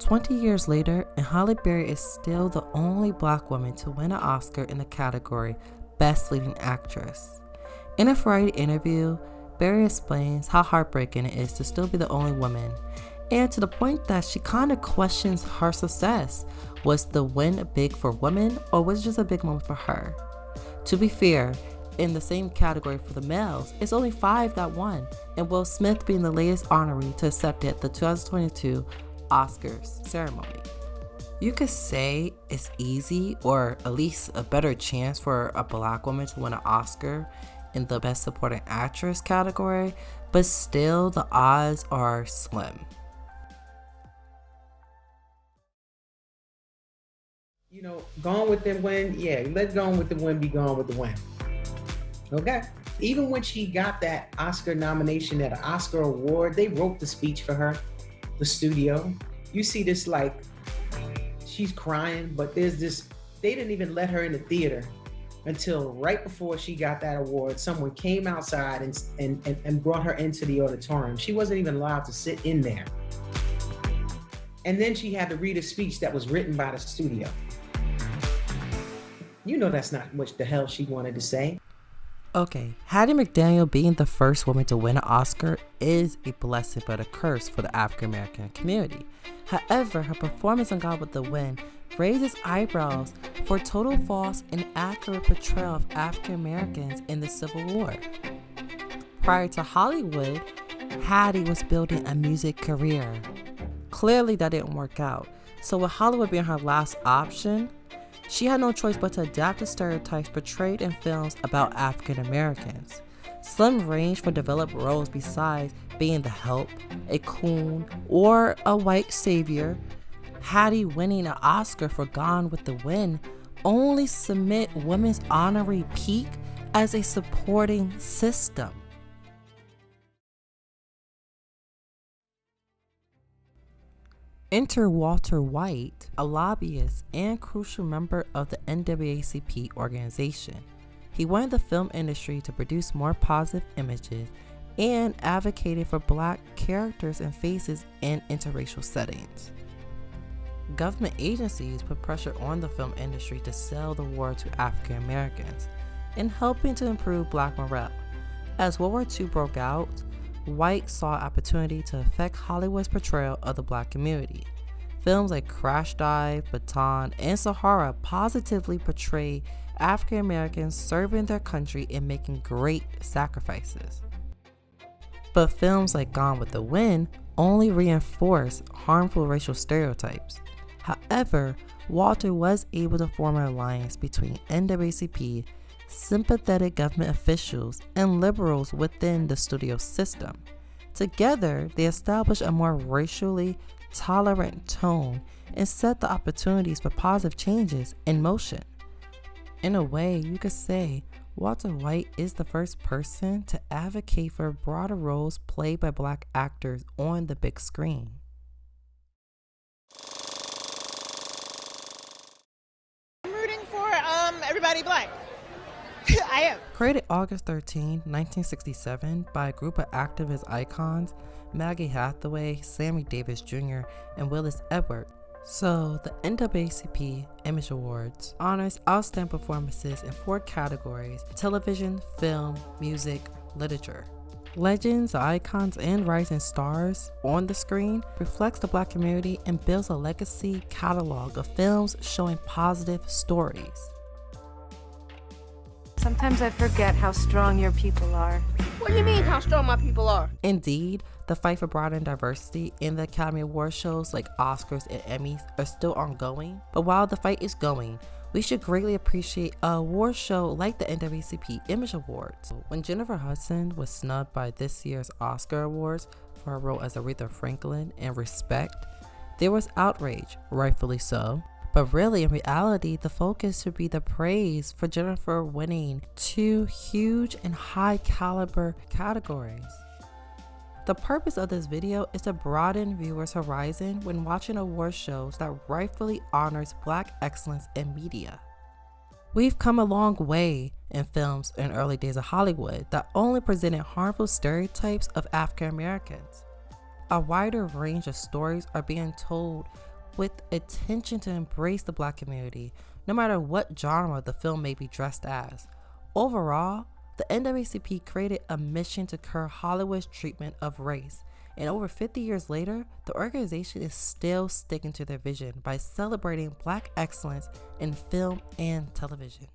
20 years later, and Halle Berry is still the only black woman to win an Oscar in the category Best Leading Actress. In a Variety interview, Berry explains how heartbreaking it is to still be the only woman, and to the point that she kind of questions her success. Was the win big for women, or was it just a big moment for her? To be fair, in the same category for the males, it's only 5 that won, and Will Smith being the latest honoree to accept it at the 2022 Oscars ceremony. You could say it's easy, or at least a better chance for a black woman to win an Oscar in the Best Supporting Actress category, but still the odds are slim. You know, Gone with the Wind, yeah, let Gone with the Wind be Gone with the Wind. Okay? Even when she got that Oscar nomination at an Oscar award, they wrote the speech for her, the studio. You see this, like, she's crying, but there's this, they didn't even let her in the theater until right before she got that award. Someone came outside and brought her into the auditorium. She wasn't even allowed to sit in there. And then she had to read a speech that was written by the studio. You know that's not what the hell she wanted to say. Okay, Hattie McDaniel being the first woman to win an Oscar is a blessing but a curse for the African American community. However, her performance on Gone with the Wind raises eyebrows for total false and accurate portrayal of African Americans in the Civil War. Prior to Hollywood, Hattie was building a music career. Clearly that didn't work out, so with Hollywood being her last option, she had no choice but to adapt the stereotypes portrayed in films about African Americans. Slim range for developed roles besides being the help, a coon, or a white savior. Hattie winning an Oscar for Gone with the Wind only cement women's honorary peak as a supporting system. Enter Walter White, a lobbyist and crucial member of the NAACP organization. He wanted the film industry to produce more positive images and advocated for black characters and faces in interracial settings. Government agencies put pressure on the film industry to sell the war to African Americans, in helping to improve black morale. As World War II broke out, White saw opportunity to affect Hollywood's portrayal of the black community. Films like Crash Dive, Baton, and Sahara positively portray African Americans serving their country and making great sacrifices. But films like Gone with the Wind only reinforce harmful racial stereotypes. However, Walter was able to form an alliance between NAACP, sympathetic government officials, and liberals within the studio system. Together, they established a more racially tolerant tone and set the opportunities for positive changes in motion. In a way, you could say Walter White is the first person to advocate for broader roles played by black actors on the big screen. I'm rooting for everybody black. I am. Created August 13, 1967 by a group of activist icons, Maggie Hathaway, Sammy Davis Jr., and Willis Edwards. So, the NAACP Image Awards honors outstanding performances in 4 categories: television, film, music, literature. Legends, icons, and rising stars on the screen reflects the black community and builds a legacy catalog of films showing positive stories. Sometimes I forget how strong your people are. What do you mean how strong my people are? Indeed, the fight for broader diversity in the Academy Award shows like Oscars and Emmys are still ongoing. But while the fight is going, we should greatly appreciate a award show like the NAACP Image Awards. When Jennifer Hudson was snubbed by this year's Oscar Awards for her role as Aretha Franklin in Respect, there was outrage, rightfully so. But really, in reality, the focus should be the praise for Jennifer winning 2 huge and high caliber categories. The purpose of this video is to broaden viewers' horizon when watching award shows that rightfully honors black excellence in media. We've come a long way in films in early days of Hollywood that only presented harmful stereotypes of African Americans. A wider range of stories are being told with intention to embrace the Black community, no matter what genre the film may be dressed as. Overall, the NAACP created a mission to curb Hollywood's treatment of race, and over 50 years later, the organization is still sticking to their vision by celebrating Black excellence in film and television.